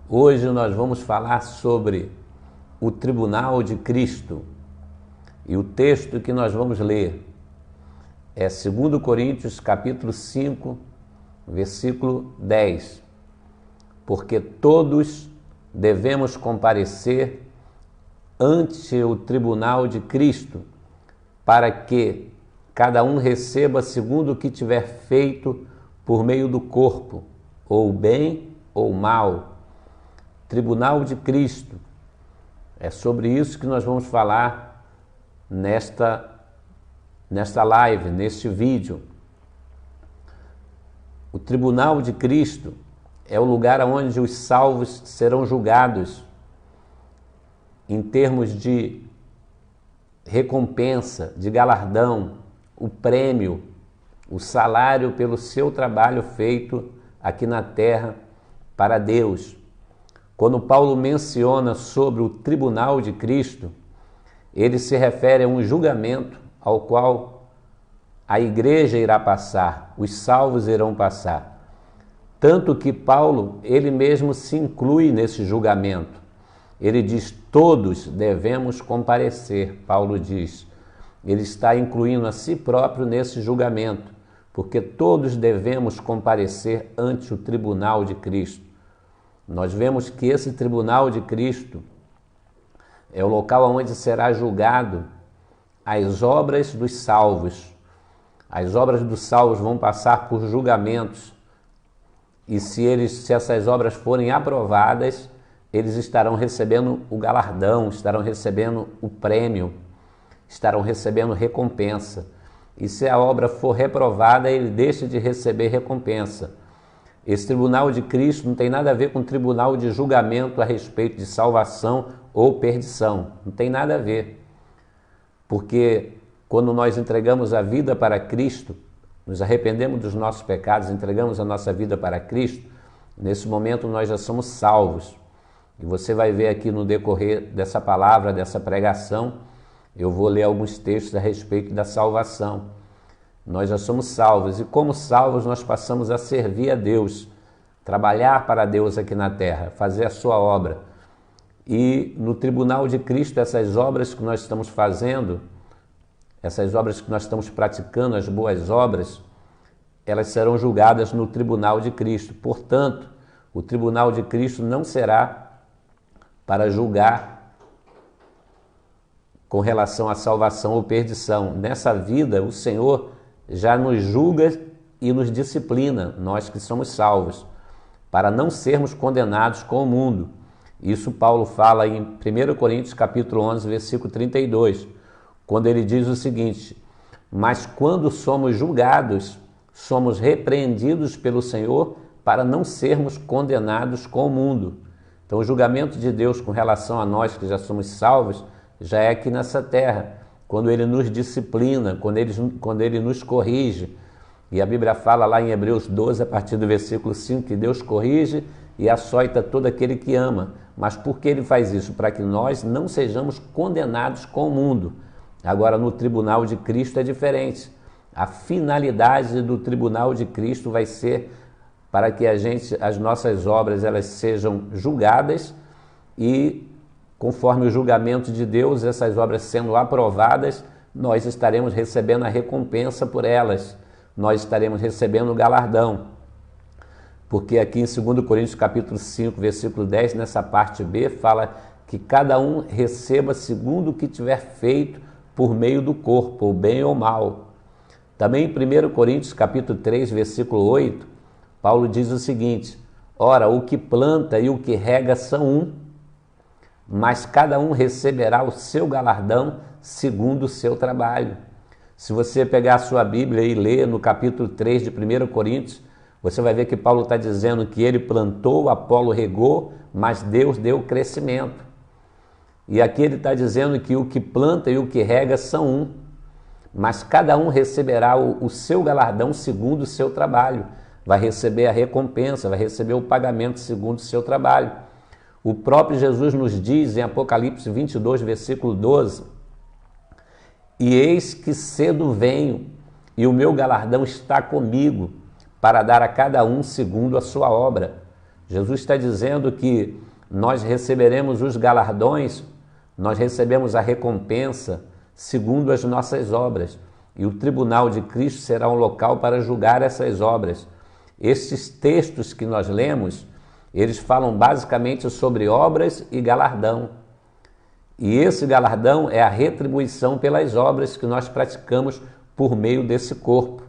Hoje nós vamos falar sobre o Tribunal de Cristo. E o texto que nós vamos ler é 2 Coríntios capítulo 5, versículo 10. Porque todos devemos comparecer ante o tribunal de Cristo, para que cada um receba segundo o que tiver feito por meio do corpo, ou bem ou mal. Tribunal de Cristo. É sobre isso que nós vamos falar nesta live, neste vídeo. O Tribunal de Cristo é o lugar onde os salvos serão julgados em termos de recompensa, de galardão, o prêmio, o salário pelo seu trabalho feito aqui na terra para Deus. Quando Paulo menciona sobre o tribunal de Cristo, ele se refere a um julgamento ao qual a igreja irá passar, os salvos irão passar. Tanto que Paulo, ele mesmo se inclui nesse julgamento. Ele diz, todos devemos comparecer, Paulo diz. Ele está incluindo a si próprio nesse julgamento, porque todos devemos comparecer ante o tribunal de Cristo. Nós vemos que esse tribunal de Cristo é o local onde será julgado as obras dos salvos. As obras dos salvos vão passar por julgamentos e se essas obras forem aprovadas, eles estarão recebendo o galardão, estarão recebendo o prêmio, estarão recebendo recompensa. E se a obra for reprovada, ele deixa de receber recompensa. Esse tribunal de Cristo não tem nada a ver com o tribunal de julgamento a respeito de salvação ou perdição. Não tem nada a ver. Porque quando nós entregamos a vida para Cristo, nos arrependemos dos nossos pecados, entregamos a nossa vida para Cristo, nesse momento nós já somos salvos. E você vai ver aqui no decorrer dessa palavra, dessa pregação, eu vou ler alguns textos a respeito da salvação. Nós já somos salvos e como salvos nós passamos a servir a Deus, trabalhar para Deus aqui na terra, fazer a sua obra. E no tribunal de Cristo, essas obras que nós estamos fazendo, essas obras que nós estamos praticando, as boas obras, elas serão julgadas no tribunal de Cristo. Portanto, o tribunal de Cristo não será para julgar com relação à salvação ou perdição. Nessa vida, o Senhor já nos julga e nos disciplina, nós que somos salvos, para não sermos condenados com o mundo. Isso Paulo fala em 1 Coríntios capítulo 11, versículo 32, quando ele diz o seguinte, mas quando somos julgados, somos repreendidos pelo Senhor para não sermos condenados com o mundo. Então o julgamento de Deus com relação a nós que já somos salvos, já é aqui nessa terra, quando Ele nos disciplina, quando ele nos corrige. E a Bíblia fala lá em Hebreus 12, a partir do versículo 5, que Deus corrige e açoita todo aquele que ama. Mas por que Ele faz isso? Para que nós não sejamos condenados com o mundo. Agora, no tribunal de Cristo é diferente. A finalidade do tribunal de Cristo vai ser para que as nossas obras elas sejam julgadas e conforme o julgamento de Deus, essas obras sendo aprovadas, nós estaremos recebendo a recompensa por elas. Nós estaremos recebendo o galardão. Porque aqui em 2 Coríntios capítulo 5, versículo 10, nessa parte B, fala que cada um receba segundo o que tiver feito por meio do corpo, ou bem ou mal. Também em 1 Coríntios capítulo 3, versículo 8, Paulo diz o seguinte, ora, o que planta e o que rega são um, mas cada um receberá o seu galardão segundo o seu trabalho. Se você pegar a sua Bíblia e ler no capítulo 3 de 1 Coríntios, você vai ver que Paulo está dizendo que ele plantou, Apolo regou, mas Deus deu o crescimento. E aqui ele está dizendo que o que planta e o que rega são um, mas cada um receberá o seu galardão segundo o seu trabalho. Vai receber a recompensa, vai receber o pagamento segundo o seu trabalho. O próprio Jesus nos diz em Apocalipse 22, versículo 12, e eis que cedo venho, e o meu galardão está comigo, para dar a cada um segundo a sua obra. Jesus está dizendo que nós receberemos os galardões, nós recebemos a recompensa segundo as nossas obras. E o tribunal de Cristo será um local para julgar essas obras. Estes textos que nós lemos, eles falam basicamente sobre obras e galardão. E esse galardão é a retribuição pelas obras que nós praticamos por meio desse corpo.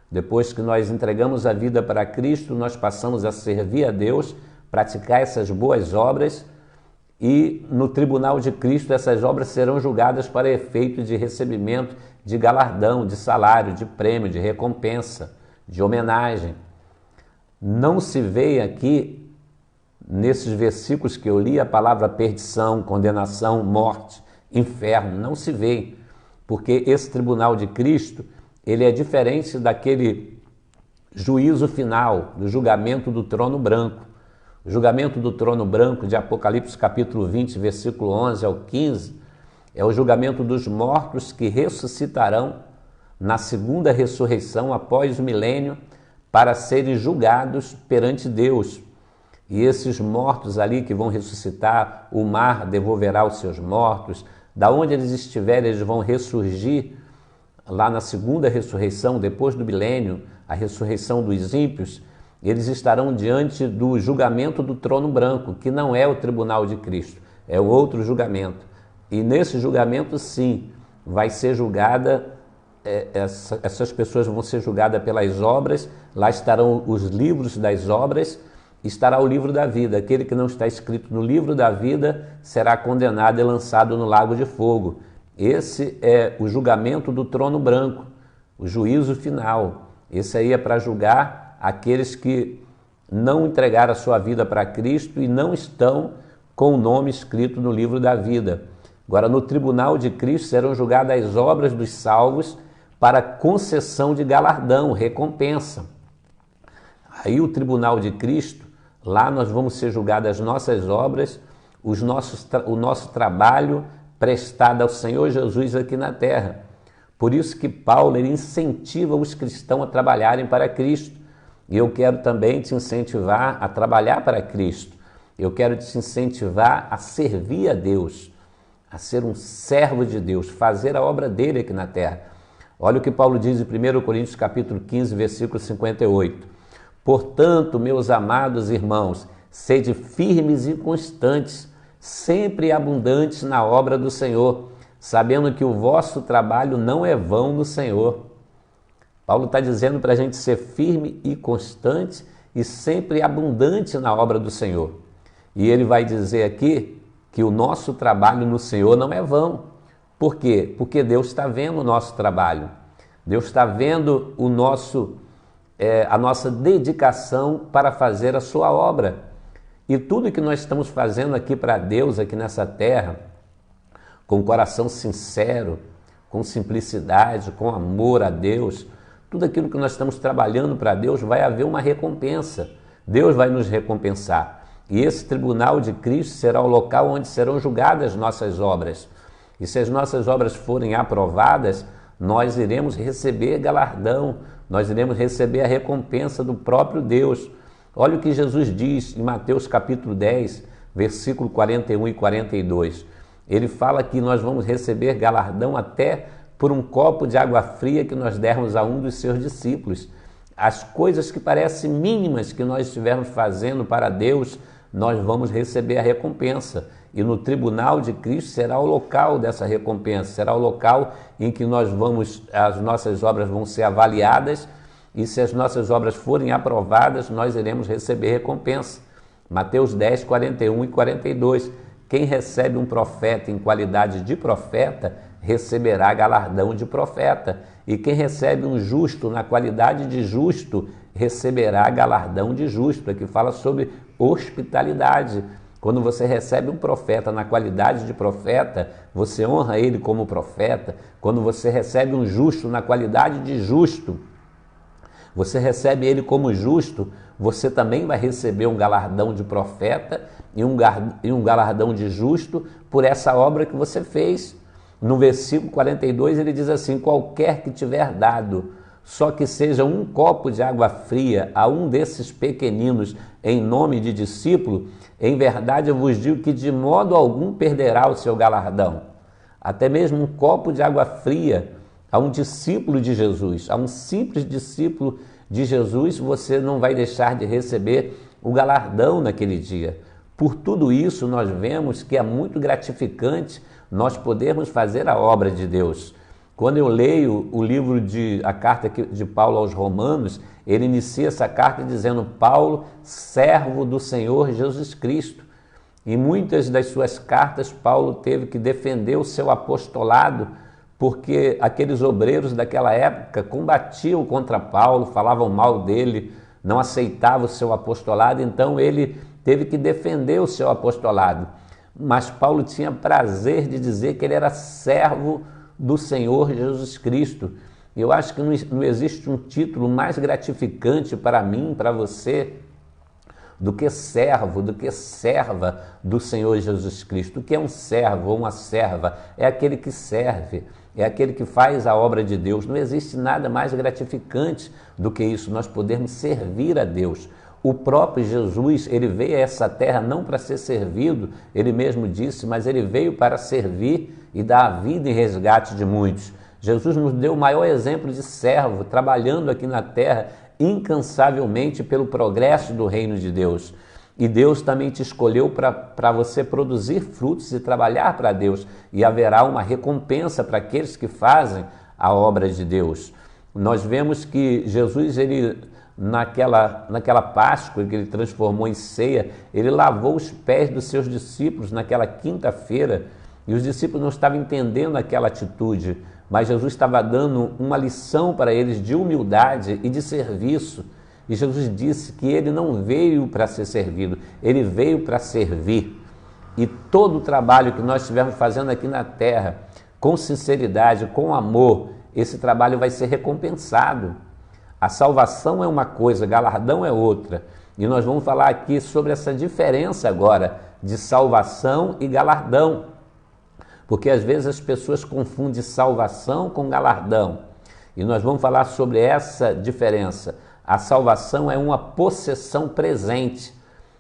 Depois que nós entregamos a vida para Cristo, nós passamos a servir a Deus, praticar essas boas obras, e no tribunal de Cristo essas obras serão julgadas para efeito de recebimento de galardão, de salário, de prêmio, de recompensa, de homenagem. Não se vê aqui, nesses versículos que eu li, a palavra perdição, condenação, morte, inferno. Não se vê, porque esse tribunal de Cristo, ele é diferente daquele juízo final, do julgamento do trono branco. O julgamento do trono branco de Apocalipse capítulo 20, versículo 11 ao 15, é o julgamento dos mortos que ressuscitarão na segunda ressurreição após o milênio para serem julgados perante Deus. E esses mortos ali que vão ressuscitar, o mar devolverá os seus mortos, da onde eles estiverem eles vão ressurgir lá na segunda ressurreição, depois do milênio, a ressurreição dos ímpios. Eles estarão diante do julgamento do trono branco, que não é o tribunal de Cristo, é o outro julgamento. E nesse julgamento, sim, vai ser julgada, essas pessoas vão ser julgadas pelas obras, lá estarão os livros das obras, estará o livro da vida. Aquele que não está escrito no livro da vida será condenado e lançado no lago de fogo. Esse é o julgamento do trono branco, o juízo final. Esse aí é para julgar aqueles que não entregaram a sua vida para Cristo e não estão com o nome escrito no livro da vida. Agora, no tribunal de Cristo serão julgadas as obras dos salvos para concessão de galardão, recompensa. Aí o tribunal de Cristo, lá nós vamos ser julgadas as nossas obras, o nosso trabalho prestado ao Senhor Jesus aqui na terra. Por isso que Paulo ele incentiva os cristãos a trabalharem para Cristo. E eu quero também te incentivar a trabalhar para Cristo. Eu quero te incentivar a servir a Deus, a ser um servo de Deus, fazer a obra dele aqui na terra. Olha o que Paulo diz em 1 Coríntios capítulo 15, versículo 58. Portanto, meus amados irmãos, sede firmes e constantes, sempre abundantes na obra do Senhor, sabendo que o vosso trabalho não é vão no Senhor. Paulo está dizendo para a gente ser firme e constante e sempre abundante na obra do Senhor. E ele vai dizer aqui que o nosso trabalho no Senhor não é vão. Por quê? Porque Deus está vendo o nosso trabalho. Deus está vendo a nossa dedicação para fazer a sua obra. E tudo que nós estamos fazendo aqui para Deus, aqui nessa terra, com coração sincero, com simplicidade, com amor a Deus, tudo aquilo que nós estamos trabalhando para Deus, vai haver uma recompensa. Deus vai nos recompensar. E esse tribunal de Cristo será o local onde serão julgadas as nossas obras. E se as nossas obras forem aprovadas, nós iremos receber galardão, nós iremos receber a recompensa do próprio Deus. Olha o que Jesus diz em Mateus capítulo 10, versículo 41 e 42. Ele fala que nós vamos receber galardão até por um copo de água fria que nós dermos a um dos seus discípulos. As coisas que parecem mínimas que nós estivermos fazendo para Deus, nós vamos receber a recompensa. E no tribunal de Cristo será o local dessa recompensa, será o local em que as nossas obras vão ser avaliadas, e se as nossas obras forem aprovadas, nós iremos receber recompensa. Mateus 10, 41 e 42. Quem recebe um profeta em qualidade de profeta, receberá galardão de profeta. E quem recebe um justo na qualidade de justo, receberá galardão de justo. Aqui fala sobre hospitalidade. Quando você recebe um profeta na qualidade de profeta, você honra ele como profeta. Quando você recebe um justo na qualidade de justo, você recebe ele como justo, você também vai receber um galardão de profeta e um galardão de justo por essa obra que você fez. No versículo 42 ele diz assim: qualquer que tiver dado só que seja um copo de água fria a um desses pequeninos em nome de discípulo, em verdade eu vos digo que de modo algum perderá o seu galardão. Até mesmo um copo de água fria a um discípulo de Jesus, a um simples discípulo de Jesus, você não vai deixar de receber o galardão naquele dia. Por tudo isso, nós vemos que é muito gratificante nós podermos fazer a obra de Deus. Quando eu leio o livro a carta de Paulo aos Romanos, ele inicia essa carta dizendo: Paulo, servo do Senhor Jesus Cristo. Em muitas das suas cartas, Paulo teve que defender o seu apostolado, porque aqueles obreiros daquela época combatiam contra Paulo, falavam mal dele, não aceitavam o seu apostolado, então ele teve que defender o seu apostolado. Mas Paulo tinha prazer de dizer que ele era servo do Senhor Jesus Cristo. Eu acho que não existe um título mais gratificante para mim, para você, do que servo, do que serva do Senhor Jesus Cristo. O que é um servo ou uma serva? É aquele que serve, é aquele que faz a obra de Deus. Não existe nada mais gratificante do que isso, nós podermos servir a Deus. O próprio Jesus, ele veio a essa terra não para ser servido, ele mesmo disse, mas ele veio para servir e dar a vida em resgate de muitos. Jesus nos deu o maior exemplo de servo, trabalhando aqui na terra incansavelmente pelo progresso do reino de Deus. E Deus também te escolheu para você produzir frutos e trabalhar para Deus. E haverá uma recompensa para aqueles que fazem a obra de Deus. Nós vemos que Jesus, ele, naquela Páscoa que ele transformou em ceia, ele lavou os pés dos seus discípulos naquela quinta-feira. E os discípulos não estavam entendendo aquela atitude, mas Jesus estava dando uma lição para eles de humildade e de serviço. E Jesus disse que ele não veio para ser servido, ele veio para servir. E todo o trabalho que nós estivermos fazendo aqui na terra, com sinceridade, com amor, esse trabalho vai ser recompensado. A salvação é uma coisa, galardão é outra. E nós vamos falar aqui sobre essa diferença agora de salvação e galardão. Porque às vezes as pessoas confundem salvação com galardão. E nós vamos falar sobre essa diferença. A salvação é uma possessão presente.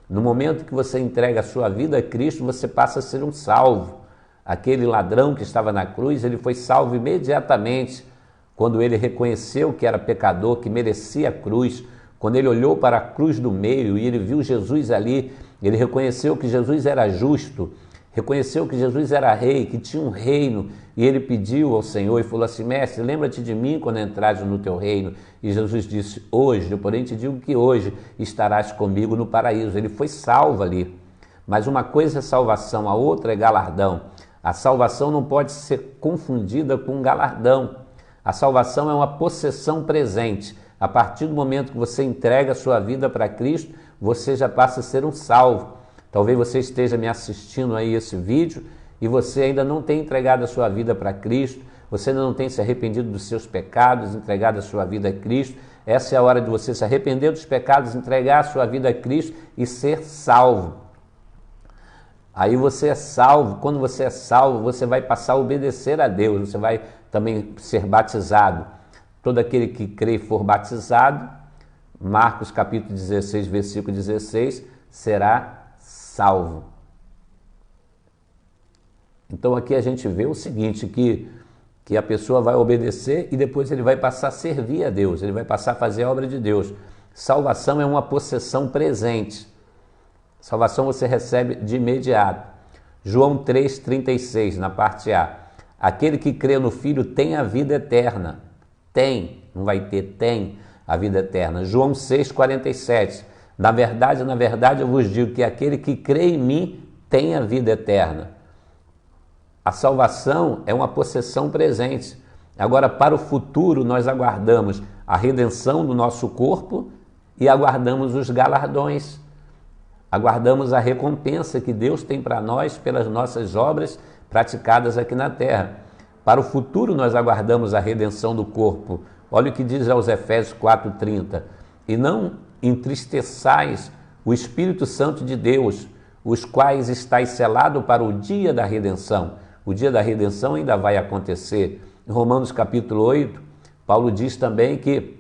No momento que você entrega a sua vida a Cristo, você passa a ser um salvo. Aquele ladrão que estava na cruz, ele foi salvo imediatamente quando ele reconheceu que era pecador, que merecia a cruz. Quando ele olhou para a cruz do meio e ele viu Jesus ali, ele reconheceu que Jesus era justo, reconheceu que Jesus era rei, que tinha um reino, e ele pediu ao Senhor e falou assim: mestre, lembra-te de mim quando entrares no teu reino. E Jesus disse: hoje, eu porém te digo que hoje estarás comigo no paraíso. Ele foi salvo ali. Mas uma coisa é salvação, a outra é galardão. A salvação não pode ser confundida com galardão. A salvação é uma possessão presente. A partir do momento que você entrega a sua vida para Cristo, você já passa a ser um salvo. Talvez você esteja me assistindo aí esse vídeo e você ainda não tem entregado a sua vida para Cristo, você ainda não tem se arrependido dos seus pecados, entregado a sua vida a Cristo. Essa é a hora de você se arrepender dos pecados, entregar a sua vida a Cristo e ser salvo. Aí você é salvo. Quando você é salvo, você vai passar a obedecer a Deus, você vai também ser batizado. Todo aquele que crê e for batizado, Marcos capítulo 16, versículo 16, será salvo. Então aqui a gente vê o seguinte, que a pessoa vai obedecer e depois ele vai passar a servir a Deus, ele vai passar a fazer a obra de Deus. Salvação é uma possessão presente. Salvação você recebe de imediato. João 3,36, na parte A. Aquele que crê no Filho tem a vida eterna. Tem, não vai ter, tem a vida eterna. João 6,47. Na verdade, eu vos digo que aquele que crê em mim tem a vida eterna. A salvação é uma possessão presente. Agora, para o futuro, nós aguardamos a redenção do nosso corpo e aguardamos os galardões. Aguardamos a recompensa que Deus tem para nós pelas nossas obras praticadas aqui na terra. Para o futuro, nós aguardamos a redenção do corpo. Olha o que diz aos Efésios 4,30. E não entristeçais o Espírito Santo de Deus, os quais estáis selados para o dia da redenção. O dia da redenção ainda vai acontecer. Em Romanos capítulo 8, Paulo diz também que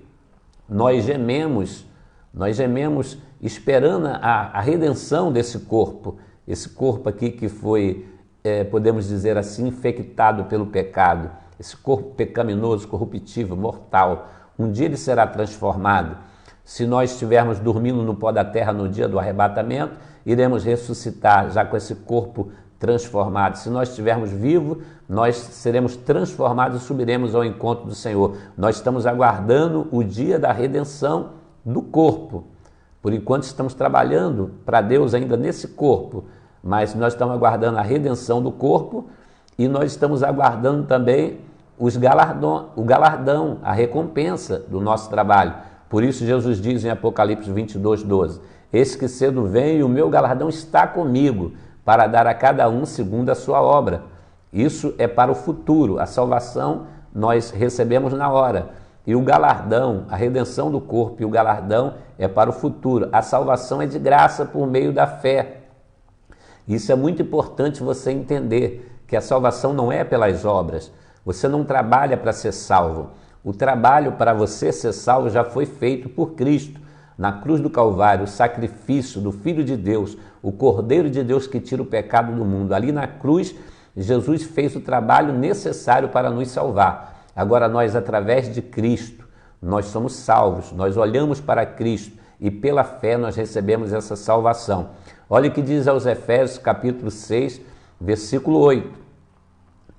nós gememos esperando a redenção desse corpo. Esse corpo aqui que foi, podemos dizer assim, infectado pelo pecado. Esse corpo pecaminoso, corruptível, mortal. Um dia ele será transformado. Se nós estivermos dormindo no pó da terra no dia do arrebatamento, iremos ressuscitar já com esse corpo transformado. Se nós estivermos vivos, nós seremos transformados e subiremos ao encontro do Senhor. Nós estamos aguardando o dia da redenção do corpo. Por enquanto estamos trabalhando para Deus ainda nesse corpo, mas nós estamos aguardando a redenção do corpo e nós estamos aguardando também o galardão, a recompensa do nosso trabalho. Por isso Jesus diz em Apocalipse 22:12, eis que cedo venho e o meu galardão está comigo, para dar a cada um segundo a sua obra. Isso é para o futuro. A salvação nós recebemos na hora. E o galardão, a redenção do corpo e o galardão é para o futuro. A salvação é de graça por meio da fé. Isso é muito importante você entender, que a salvação não é pelas obras. Você não trabalha para ser salvo. O trabalho para você ser salvo já foi feito por Cristo. Na cruz do Calvário, o sacrifício do Filho de Deus, o Cordeiro de Deus que tira o pecado do mundo. Ali na cruz, Jesus fez o trabalho necessário para nos salvar. Agora nós, através de Cristo, nós somos salvos. Nós olhamos para Cristo e pela fé nós recebemos essa salvação. Olha o que diz aos Efésios capítulo 6, versículo 8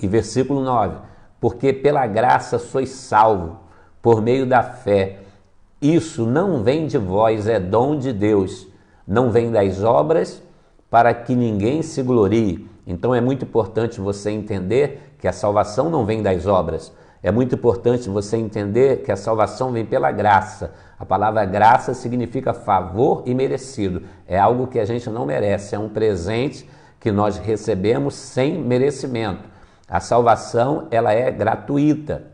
e versículo 9. Porque pela graça sois salvos, por meio da fé. Isso não vem de vós, é dom de Deus. Não vem das obras, para que ninguém se glorie. Então é muito importante você entender que a salvação não vem das obras. É muito importante você entender que a salvação vem pela graça. A palavra graça significa favor e merecido. É algo que a gente não merece, é um presente que nós recebemos sem merecimento. A salvação, ela é gratuita.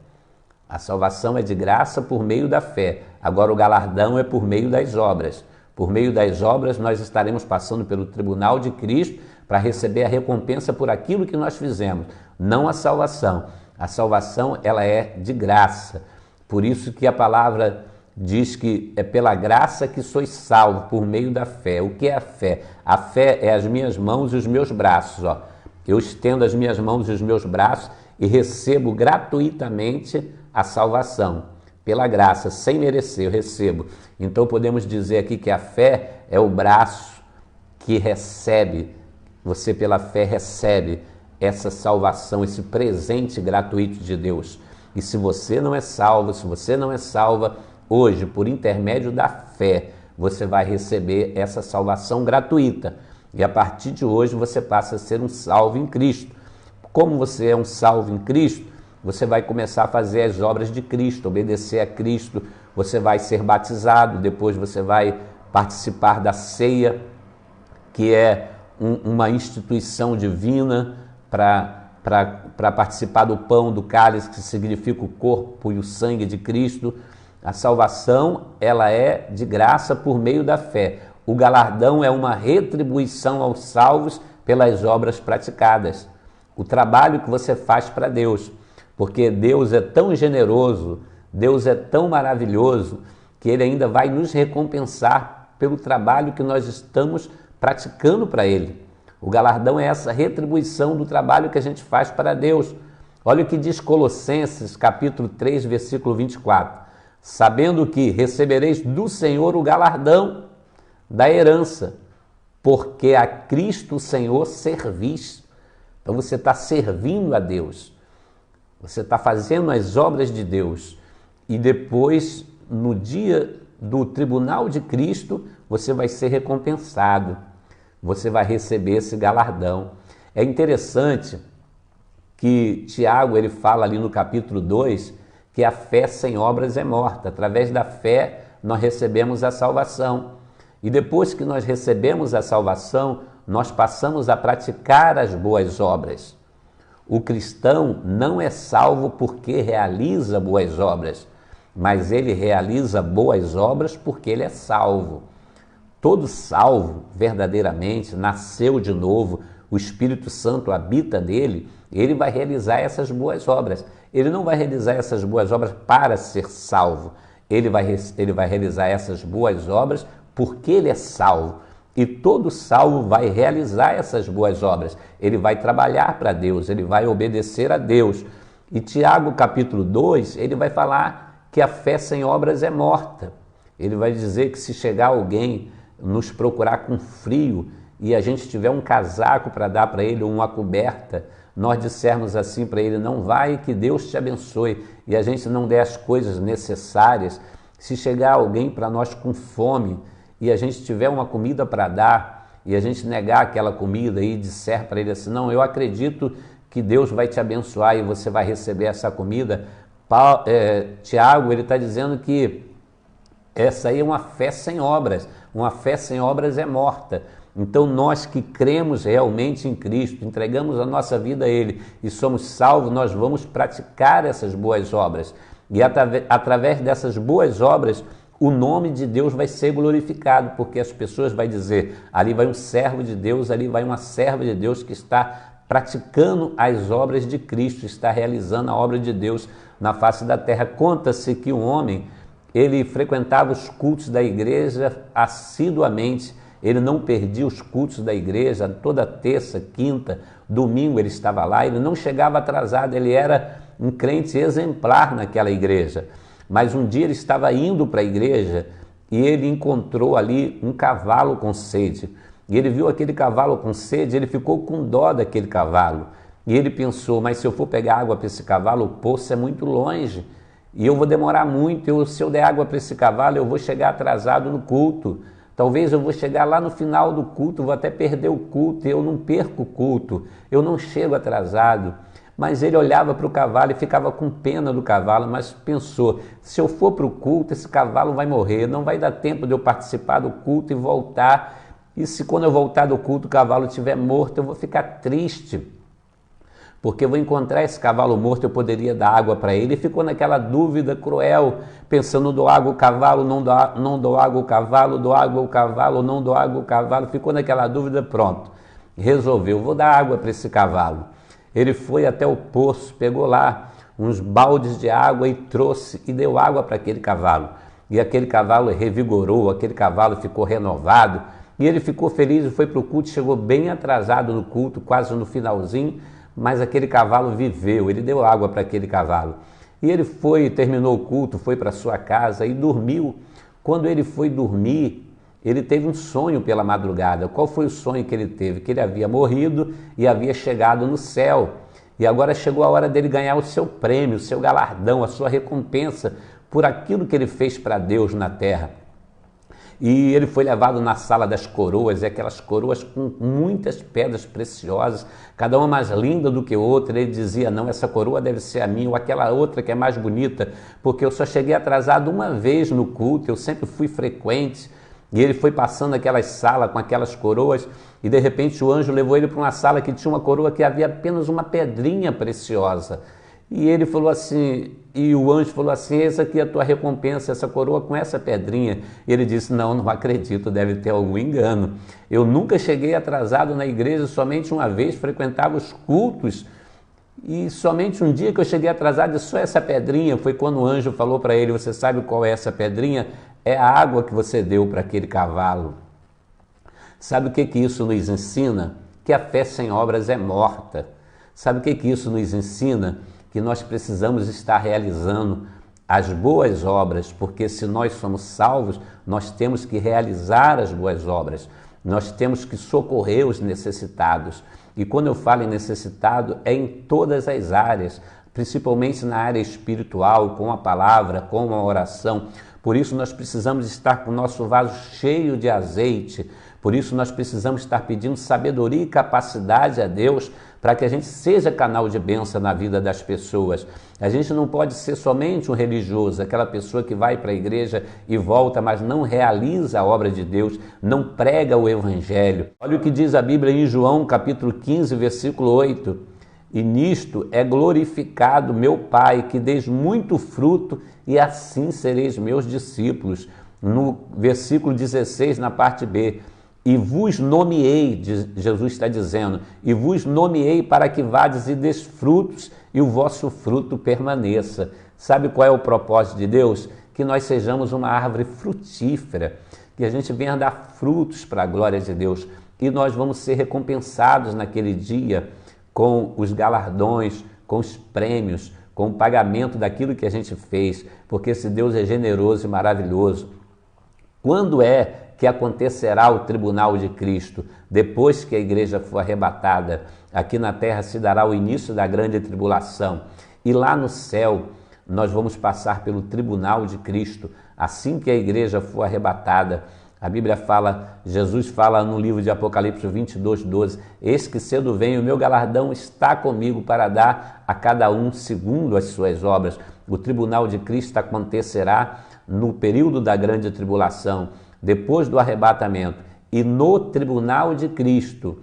A salvação é de graça por meio da fé. Agora o galardão é por meio das obras. Por meio das obras nós estaremos passando pelo tribunal de Cristo para receber a recompensa por aquilo que nós fizemos, não a salvação. A salvação, ela é de graça. Por isso que a palavra diz que é pela graça que sois salvos, por meio da fé. O que é a fé? A fé é as minhas mãos e os meus braços. Eu estendo as minhas mãos e os meus braços e recebo gratuitamente a salvação. Pela graça, sem merecer, eu recebo. Então podemos dizer aqui que a fé é o braço que recebe. Você pela fé recebe essa salvação, esse presente gratuito de Deus. E se você não é salvo, se você não é salva, hoje, por intermédio da fé, você vai receber essa salvação gratuita. E a partir de hoje você passa a ser um salvo em Cristo. Como você é um salvo em Cristo, você vai começar a fazer as obras de Cristo, obedecer a Cristo, você vai ser batizado, depois você vai participar da ceia, que é uma instituição divina para participar do pão, do cálice, que significa o corpo e o sangue de Cristo. A salvação, ela é de graça por meio da fé. O galardão é uma retribuição aos salvos pelas obras praticadas. O trabalho que você faz para Deus. Porque Deus é tão generoso, Deus é tão maravilhoso, que Ele ainda vai nos recompensar pelo trabalho que nós estamos praticando para Ele. O galardão é essa retribuição do trabalho que a gente faz para Deus. Olha o que diz Colossenses, capítulo 3, versículo 24. Sabendo que recebereis do Senhor o galardão da herança, porque a Cristo o Senhor servis. Então você está servindo a Deus. Você está fazendo as obras de Deus e depois, no dia do tribunal de Cristo, você vai ser recompensado. Você vai receber esse galardão. É interessante que Tiago ele fala ali no capítulo 2 que a fé sem obras é morta. Através da fé nós recebemos a salvação. E depois que nós recebemos a salvação, nós passamos a praticar as boas obras. O cristão não é salvo porque realiza boas obras, mas ele realiza boas obras porque ele é salvo. Todo salvo, verdadeiramente, nasceu de novo, o Espírito Santo habita nele, ele vai realizar essas boas obras. Ele não vai realizar essas boas obras para ser salvo. Ele vai realizar essas boas obras porque ele é salvo. E todo salvo vai realizar essas boas obras. Ele vai trabalhar para Deus, ele vai obedecer a Deus. E Tiago capítulo 2, ele vai falar que a fé sem obras é morta. Ele vai dizer que se chegar alguém nos procurar com frio e a gente tiver um casaco para dar para ele, ou uma coberta, nós dissermos assim para ele, não vai, que Deus te abençoe, e a gente não der as coisas necessárias, se chegar alguém para nós com fome e a gente tiver uma comida para dar e a gente negar aquela comida e disser para ele assim, não, eu acredito que Deus vai te abençoar e você vai receber essa comida, Tiago, ele está dizendo que essa aí é uma fé sem obras. Uma fé sem obras é morta. Então nós que cremos realmente em Cristo, entregamos a nossa vida a Ele e somos salvos, nós vamos praticar essas boas obras. E através dessas boas obras, o nome de Deus vai ser glorificado, porque as pessoas vão dizer, ali vai um servo de Deus, ali vai uma serva de Deus que está praticando as obras de Cristo, está realizando a obra de Deus na face da terra. Conta-se que um homem, ele frequentava os cultos da igreja assiduamente, ele não perdia os cultos da igreja, toda terça, quinta, domingo ele estava lá, ele não chegava atrasado, ele era um crente exemplar naquela igreja. Mas um dia ele estava indo para a igreja e ele encontrou ali um cavalo com sede. E ele viu aquele cavalo com sede, ele ficou com dó daquele cavalo. E ele pensou, mas se eu for pegar água para esse cavalo, o poço é muito longe. E eu vou demorar muito, se eu der água para esse cavalo, eu vou chegar atrasado no culto. Talvez eu vou chegar lá no final do culto, vou até perder o culto, eu não perco o culto, eu não chego atrasado. Mas ele olhava para o cavalo e ficava com pena do cavalo, mas pensou, se eu for para o culto, esse cavalo vai morrer, não vai dar tempo de eu participar do culto e voltar. E se quando eu voltar do culto o cavalo estiver morto, eu vou ficar triste. Porque eu vou encontrar esse cavalo morto, eu poderia dar água para ele. E ficou naquela dúvida cruel, pensando, dou água ao cavalo, não dou água ao cavalo, dou água ao cavalo, não dou água ao cavalo. Ficou naquela dúvida, pronto. Resolveu, vou dar água para esse cavalo. Ele foi até o poço, pegou lá uns baldes de água e trouxe e deu água para aquele cavalo. E aquele cavalo revigorou, aquele cavalo ficou renovado. E ele ficou feliz e foi para o culto, chegou bem atrasado no culto, quase no finalzinho, mas aquele cavalo viveu, ele deu água para aquele cavalo. E ele foi, terminou o culto, foi para sua casa e dormiu. Quando ele foi dormir, ele teve um sonho pela madrugada. Qual foi o sonho que ele teve? Que ele havia morrido e havia chegado no céu. E agora chegou a hora dele ganhar o seu prêmio, o seu galardão, a sua recompensa por aquilo que ele fez para Deus na terra. E ele foi levado na sala das coroas, e aquelas coroas com muitas pedras preciosas, cada uma mais linda do que outra. Ele dizia, não, essa coroa deve ser a minha, ou aquela outra que é mais bonita, porque eu só cheguei atrasado uma vez no culto, eu sempre fui frequente. E ele foi passando aquelas salas com aquelas coroas, e de repente o anjo levou ele para uma sala que tinha uma coroa que havia apenas uma pedrinha preciosa. E ele falou assim, e o anjo falou assim, essa aqui é a tua recompensa, essa coroa com essa pedrinha. E ele disse, não acredito, deve ter algum engano. Eu nunca cheguei atrasado na igreja, somente uma vez frequentava os cultos, e somente um dia que eu cheguei atrasado, só essa pedrinha, foi quando o anjo falou para ele, você sabe qual é essa pedrinha? É a água que você deu para aquele cavalo. Sabe o que isso nos ensina? Que a fé sem obras é morta. Sabe o que isso nos ensina? Que nós precisamos estar realizando as boas obras, porque se nós somos salvos, nós temos que realizar as boas obras, nós temos que socorrer os necessitados. E quando eu falo em necessitado, é em todas as áreas, principalmente na área espiritual, com a palavra, com a oração. Por isso nós precisamos estar com o nosso vaso cheio de azeite, por isso nós precisamos estar pedindo sabedoria e capacidade a Deus para que a gente seja canal de bênção na vida das pessoas. A gente não pode ser somente um religioso, aquela pessoa que vai para a igreja e volta, mas não realiza a obra de Deus, não prega o evangelho. Olha o que diz a Bíblia em João capítulo 15, versículo 8. E nisto é glorificado meu Pai, que deis muito fruto, e assim sereis meus discípulos. No versículo 16, na parte B, e vos nomeei, Jesus está dizendo, e vos nomeei para que vades e des frutos, e o vosso fruto permaneça. Sabe qual é o propósito de Deus? Que nós sejamos uma árvore frutífera, que a gente venha dar frutos para a glória de Deus. E nós vamos ser recompensados naquele dia com os galardões, com os prêmios, com o pagamento daquilo que a gente fez, porque esse Deus é generoso e maravilhoso. Quando é que acontecerá o tribunal de Cristo? Depois que a igreja for arrebatada, aqui na terra se dará o início da grande tribulação. E lá no céu, nós vamos passar pelo tribunal de Cristo, assim que a igreja for arrebatada. A Bíblia fala, Jesus fala no livro de Apocalipse 22:12, eis que cedo vem, o meu galardão está comigo para dar a cada um segundo as suas obras. O tribunal de Cristo acontecerá no período da grande tribulação, depois do arrebatamento. E no tribunal de Cristo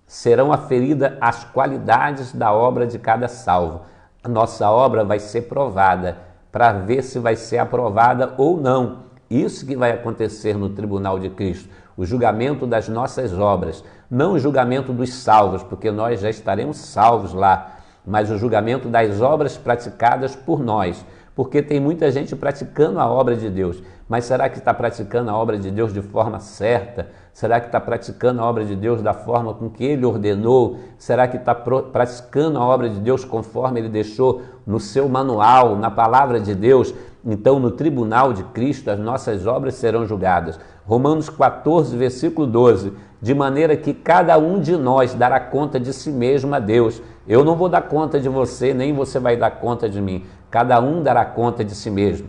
serão aferidas as qualidades da obra de cada salvo. A nossa obra vai ser provada para ver se vai ser aprovada ou não. Isso que vai acontecer no tribunal de Cristo, o julgamento das nossas obras, não o julgamento dos salvos, porque nós já estaremos salvos lá, mas o julgamento das obras praticadas por nós, porque tem muita gente praticando a obra de Deus, mas será que está praticando a obra de Deus de forma certa? Será que está praticando a obra de Deus da forma com que Ele ordenou? Será que está praticando a obra de Deus conforme Ele deixou no seu manual, na palavra de Deus? Então, no tribunal de Cristo, as nossas obras serão julgadas. Romanos 14, versículo 12, de maneira que cada um de nós dará conta de si mesmo a Deus. Eu não vou dar conta de você, nem você vai dar conta de mim. Cada um dará conta de si mesmo.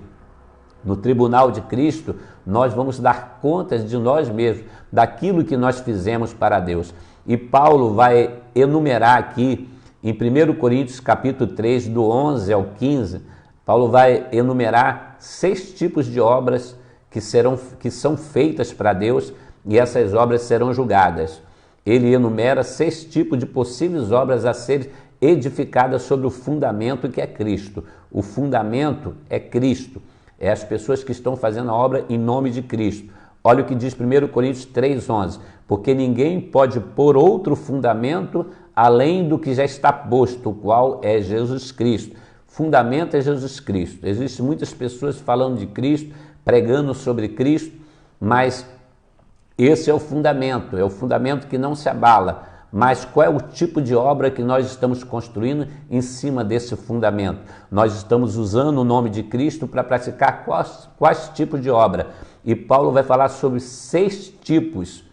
No tribunal de Cristo, nós vamos dar contas de nós mesmos, daquilo que nós fizemos para Deus. E Paulo vai enumerar aqui, em 1 Coríntios capítulo 3, do 11 ao 15, Paulo vai enumerar 6 tipos de obras que são feitas para Deus, e essas obras serão julgadas. Ele enumera 6 tipos de possíveis obras a serem edificadas sobre o fundamento que é Cristo. O fundamento é Cristo. É as pessoas que estão fazendo a obra em nome de Cristo. Olha o que diz 1 Coríntios 3,11. Porque ninguém pode pôr outro fundamento além do que já está posto, o qual é Jesus Cristo. Fundamento é Jesus Cristo. Existem muitas pessoas falando de Cristo, pregando sobre Cristo, mas esse é o fundamento que não se abala. Mas qual é o tipo de obra que nós estamos construindo em cima desse fundamento? Nós estamos usando o nome de Cristo para praticar quais tipos de obra? E Paulo vai falar sobre 6 tipos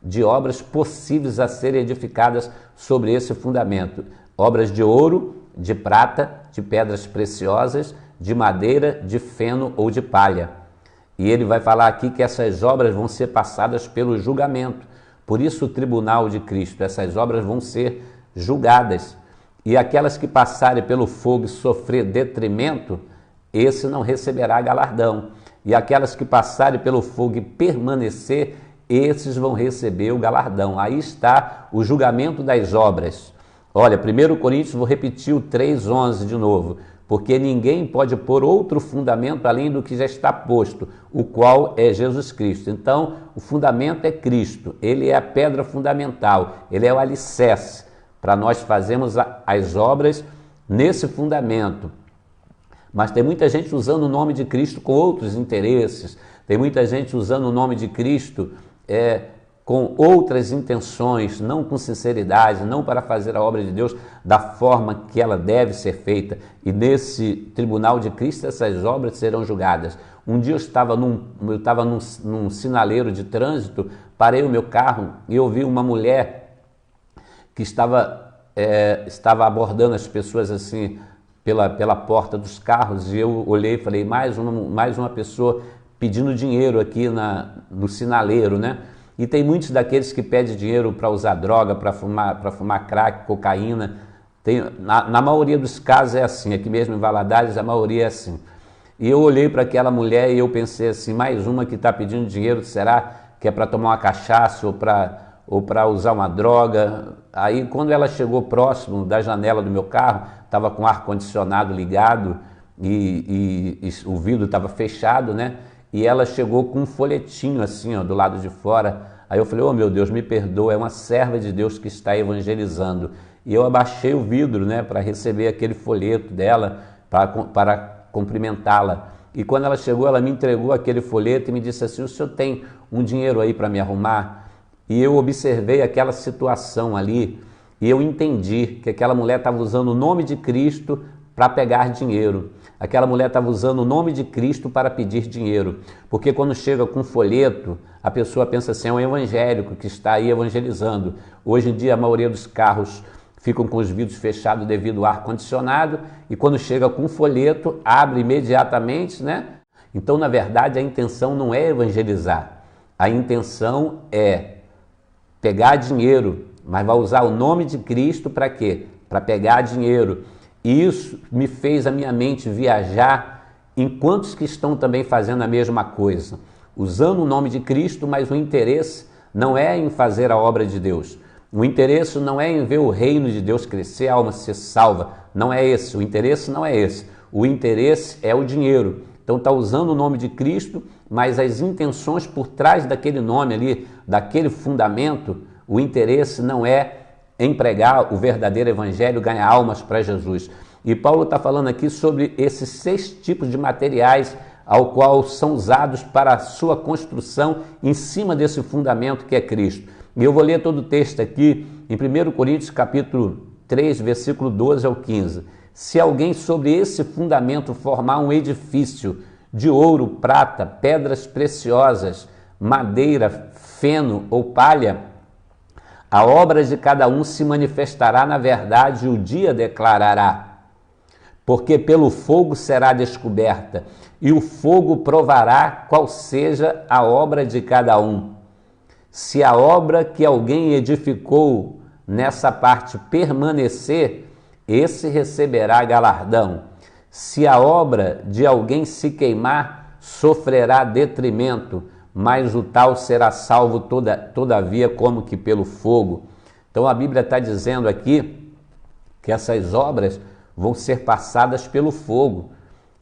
de obras possíveis a serem edificadas sobre esse fundamento. Obras de ouro, de prata, de pedras preciosas, de madeira, de feno ou de palha. E ele vai falar aqui que essas obras vão ser passadas pelo julgamento. Por isso o tribunal de Cristo, essas obras vão ser julgadas. E aquelas que passarem pelo fogo e sofrer detrimento, esse não receberá galardão. E aquelas que passarem pelo fogo e permanecer, esses vão receber o galardão. Aí está o julgamento das obras. Olha, 1 Coríntios, vou repetir o 3,11 de novo. Porque ninguém pode pôr outro fundamento além do que já está posto, o qual é Jesus Cristo. Então, o fundamento é Cristo, Ele é a pedra fundamental, Ele é o alicerce para nós fazermos as obras nesse fundamento. Mas tem muita gente usando o nome de Cristo com outros interesses, tem muita gente usando o nome de Cristo com outras intenções, não com sinceridade, não para fazer a obra de Deus da forma que ela deve ser feita. E nesse tribunal de Cristo, essas obras serão julgadas. Um dia eu estava num sinaleiro de trânsito, parei o meu carro e eu vi uma mulher que estava abordando as pessoas assim pela porta dos carros, e eu olhei e falei, mais uma pessoa pedindo dinheiro aqui no sinaleiro, né? E tem muitos daqueles que pedem dinheiro para usar droga, para fumar crack, cocaína. Na maioria dos casos é assim, aqui mesmo em Valadares a maioria é assim. E eu olhei para aquela mulher e eu pensei assim, mais uma que está pedindo dinheiro, será que é para tomar uma cachaça ou para usar uma droga? Aí quando ela chegou próximo da janela do meu carro, estava com o ar-condicionado ligado e o vidro estava fechado, né? E ela chegou com um folhetinho assim, ó, do lado de fora. Aí eu falei, oh meu Deus, me perdoa, é uma serva de Deus que está evangelizando. E eu abaixei o vidro, né, para receber aquele folheto dela, para cumprimentá-la. E quando ela chegou, ela me entregou aquele folheto e me disse assim, o senhor tem um dinheiro aí para me arrumar? E eu observei aquela situação ali e eu entendi que aquela mulher estava usando o nome de Cristo para pegar dinheiro. Aquela mulher estava usando o nome de Cristo para pedir dinheiro. Porque quando chega com um folheto, a pessoa pensa assim, é um evangélico que está aí evangelizando. Hoje em dia a maioria dos carros ficam com os vidros fechados devido ao ar-condicionado e quando chega com um folheto, abre imediatamente, né? Então, na verdade, a intenção não é evangelizar. A intenção é pegar dinheiro, mas vai usar o nome de Cristo para quê? Para pegar dinheiro. E isso me fez a minha mente viajar em quantos que estão também fazendo a mesma coisa, usando o nome de Cristo, mas o interesse não é em fazer a obra de Deus. O interesse não é em ver o reino de Deus crescer, a alma ser salva. Não é esse, o interesse não é esse. O interesse é o dinheiro. Então está usando o nome de Cristo, mas as intenções por trás daquele nome ali, daquele fundamento, o interesse não é em pregar o verdadeiro evangelho, ganhar almas para Jesus. E Paulo está falando aqui sobre esses 6 tipos de materiais ao qual são usados para a sua construção em cima desse fundamento que é Cristo. E eu vou ler todo o texto aqui em 1 Coríntios capítulo 3, versículo 12 ao 15. Se alguém sobre esse fundamento formar um edifício de ouro, prata, pedras preciosas, madeira, feno ou palha, a obra de cada um se manifestará na verdade e o dia declarará. Porque pelo fogo será descoberta, e o fogo provará qual seja a obra de cada um. Se a obra que alguém edificou nessa parte permanecer, esse receberá galardão. Se a obra de alguém se queimar, sofrerá detrimento, mas o tal será salvo todavia como que pelo fogo. Então a Bíblia está dizendo aqui que essas obras vão ser passadas pelo fogo.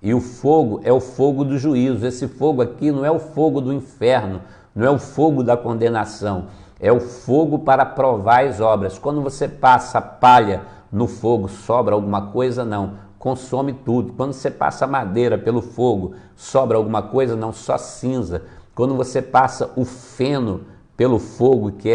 E o fogo é o fogo do juízo. Esse fogo aqui não é o fogo do inferno, não é o fogo da condenação, é o fogo para provar as obras. Quando você passa palha no fogo, sobra alguma coisa? Não, consome tudo. Quando você passa madeira pelo fogo, sobra alguma coisa? Não, só cinza. Quando você passa o feno pelo fogo, que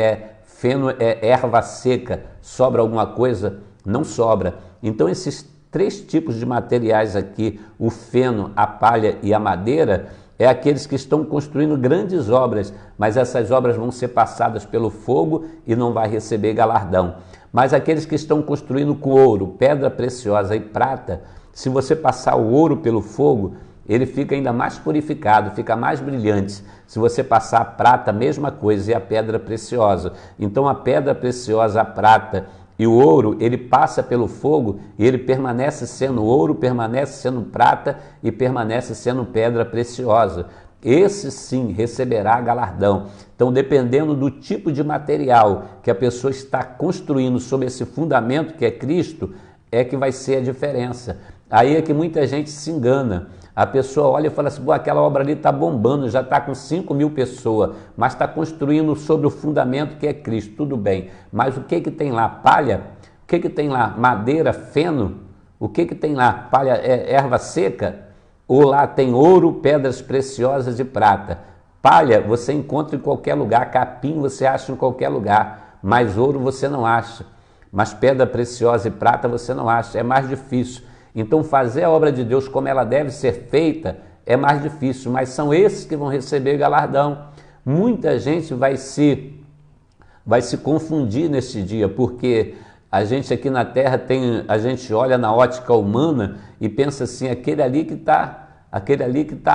feno é erva seca, sobra alguma coisa? Não sobra. Então esses 3 tipos de materiais aqui, o feno, a palha e a madeira, é aqueles que estão construindo grandes obras, mas essas obras vão ser passadas pelo fogo e não vai receber galardão. Mas aqueles que estão construindo com ouro, pedra preciosa e prata, se você passar o ouro pelo fogo, ele fica ainda mais purificado, fica mais brilhante. Se você passar a prata, a mesma coisa, e a pedra preciosa. Então a pedra preciosa, a prata e o ouro, ele passa pelo fogo e ele permanece sendo ouro, permanece sendo prata e permanece sendo pedra preciosa. Esse sim receberá galardão. Então, dependendo do tipo de material que a pessoa está construindo sobre esse fundamento que é Cristo, é que vai ser a diferença. Aí é que muita gente se engana. A pessoa olha e fala assim, aquela obra ali está bombando, já está com 5.000 pessoas, mas está construindo sobre o fundamento que é Cristo, tudo bem. Mas o que tem lá? Palha? O que tem lá? Madeira, feno? O que tem lá? Palha, erva seca? Ou lá tem ouro, pedras preciosas e prata? Palha você encontra em qualquer lugar, capim você acha em qualquer lugar, mas ouro você não acha. Mas pedra preciosa e prata você não acha, é mais difícil. Então fazer a obra de Deus como ela deve ser feita é mais difícil, mas são esses que vão receber galardão. Muita gente vai se confundir nesse dia, porque a gente aqui na Terra a gente olha na ótica humana e pensa assim, aquele ali que está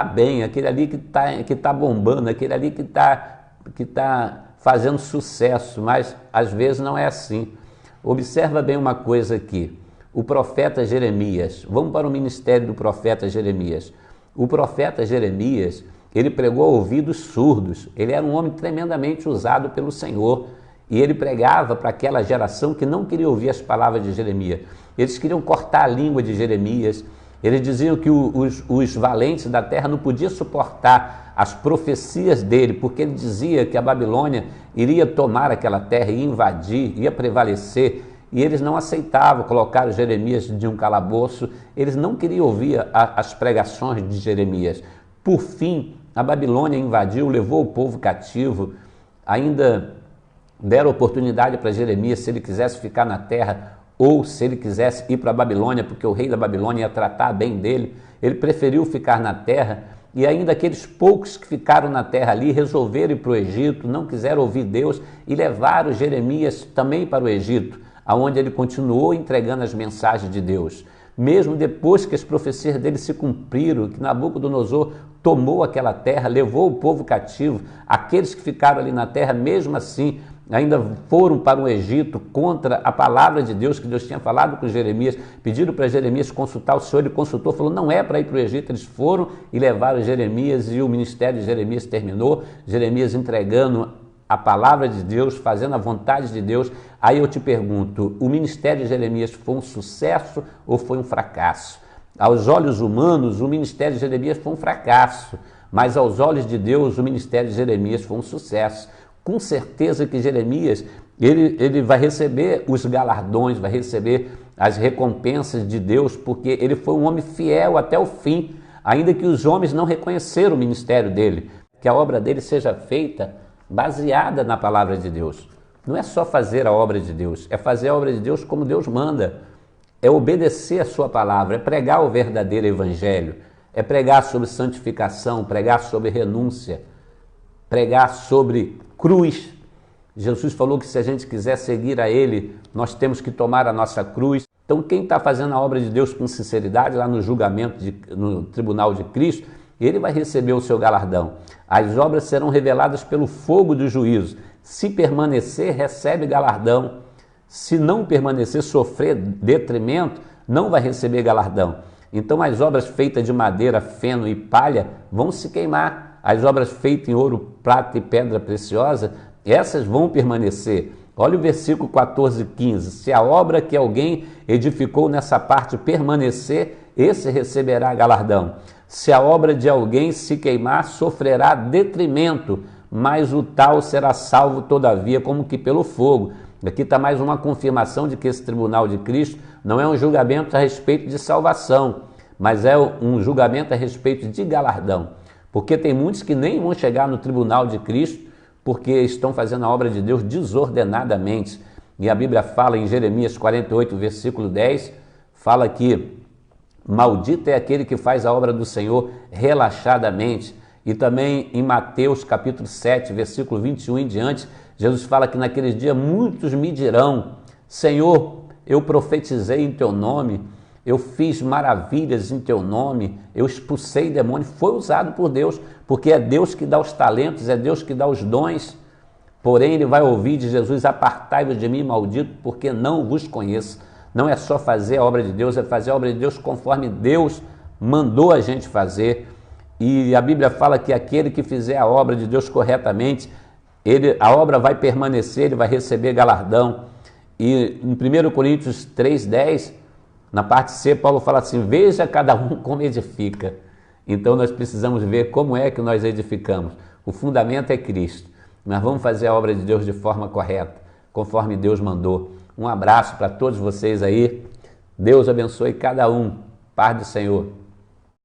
bem, aquele ali que tá bombando, aquele ali que tá fazendo sucesso, mas às vezes não é assim. Observa bem uma coisa aqui. O profeta Jeremias, vamos para o ministério do profeta Jeremias. O profeta Jeremias, ele pregou a ouvidos surdos, ele era um homem tremendamente usado pelo Senhor e ele pregava para aquela geração que não queria ouvir as palavras de Jeremias. Eles queriam cortar a língua de Jeremias, eles diziam que os valentes da terra não podiam suportar as profecias dele, porque ele dizia que a Babilônia iria tomar aquela terra, ia invadir, ia prevalecer, e eles não aceitavam, colocaram Jeremias de um calabouço, eles não queriam ouvir as pregações de Jeremias. Por fim, a Babilônia invadiu, levou o povo cativo, ainda deram oportunidade para Jeremias, se ele quisesse ficar na terra ou se ele quisesse ir para a Babilônia, porque o rei da Babilônia ia tratar bem dele. Ele preferiu ficar na terra, e ainda aqueles poucos que ficaram na terra ali resolveram ir para o Egito, não quiseram ouvir Deus e levaram Jeremias também para o Egito, aonde ele continuou entregando as mensagens de Deus. Mesmo depois que as profecias dele se cumpriram, que Nabucodonosor tomou aquela terra, levou o povo cativo, aqueles que ficaram ali na terra, mesmo assim, ainda foram para o Egito contra a palavra de Deus, que Deus tinha falado com Jeremias, pediram para Jeremias consultar o Senhor, ele consultou, falou, não é para ir para o Egito, eles foram e levaram Jeremias, e o ministério de Jeremias terminou, Jeremias entregando a palavra de Deus, fazendo a vontade de Deus. Aí eu te pergunto, o ministério de Jeremias foi um sucesso ou foi um fracasso? Aos olhos humanos, o ministério de Jeremias foi um fracasso, mas aos olhos de Deus, o ministério de Jeremias foi um sucesso. Com certeza que Jeremias, ele vai receber os galardões, vai receber as recompensas de Deus, porque ele foi um homem fiel até o fim, ainda que os homens não reconheceram o ministério dele. Que a obra dele seja feita baseada na palavra de Deus. Não é só fazer a obra de Deus, é fazer a obra de Deus como Deus manda, é obedecer a sua palavra, é pregar o verdadeiro evangelho, é pregar sobre santificação, pregar sobre renúncia, pregar sobre cruz. Jesus falou que se a gente quiser seguir a Ele, nós temos que tomar a nossa cruz. Então quem está fazendo a obra de Deus com sinceridade, lá no julgamento, no tribunal de Cristo, ele vai receber o seu galardão. As obras serão reveladas pelo fogo do juízo. Se permanecer, recebe galardão. Se não permanecer, sofrer detrimento, não vai receber galardão. Então as obras feitas de madeira, feno e palha vão se queimar. As obras feitas em ouro, prata e pedra preciosa, essas vão permanecer. Olha o versículo 14 e 15. Se a obra que alguém edificou nessa parte permanecer, esse receberá galardão. Se a obra de alguém se queimar, sofrerá detrimento, mas o tal será salvo todavia, como que pelo fogo. Aqui está mais uma confirmação de que esse tribunal de Cristo não é um julgamento a respeito de salvação, mas é um julgamento a respeito de galardão. Porque tem muitos que nem vão chegar no tribunal de Cristo porque estão fazendo a obra de Deus desordenadamente. E a Bíblia fala em Jeremias 48, versículo 10, fala que maldito é aquele que faz a obra do Senhor relaxadamente. E também em Mateus capítulo 7, versículo 21 em diante, Jesus fala que naqueles dias muitos me dirão, Senhor, eu profetizei em teu nome, eu fiz maravilhas em teu nome, eu expulsei demônios. Foi usado por Deus, porque é Deus que dá os talentos, é Deus que dá os dons. Porém, ele vai ouvir de Jesus, apartai-vos de mim, maldito, porque não vos conheço. Não é só fazer a obra de Deus, é fazer a obra de Deus conforme Deus mandou a gente fazer. E a Bíblia fala que aquele que fizer a obra de Deus corretamente, a obra vai permanecer, ele vai receber galardão. E em 1 Coríntios 3,10, na parte C, Paulo fala assim, veja cada um como edifica. Então nós precisamos ver como é que nós edificamos. O fundamento é Cristo. Nós vamos fazer a obra de Deus de forma correta, conforme Deus mandou. Um abraço para todos vocês aí. Deus abençoe cada um. Paz do Senhor.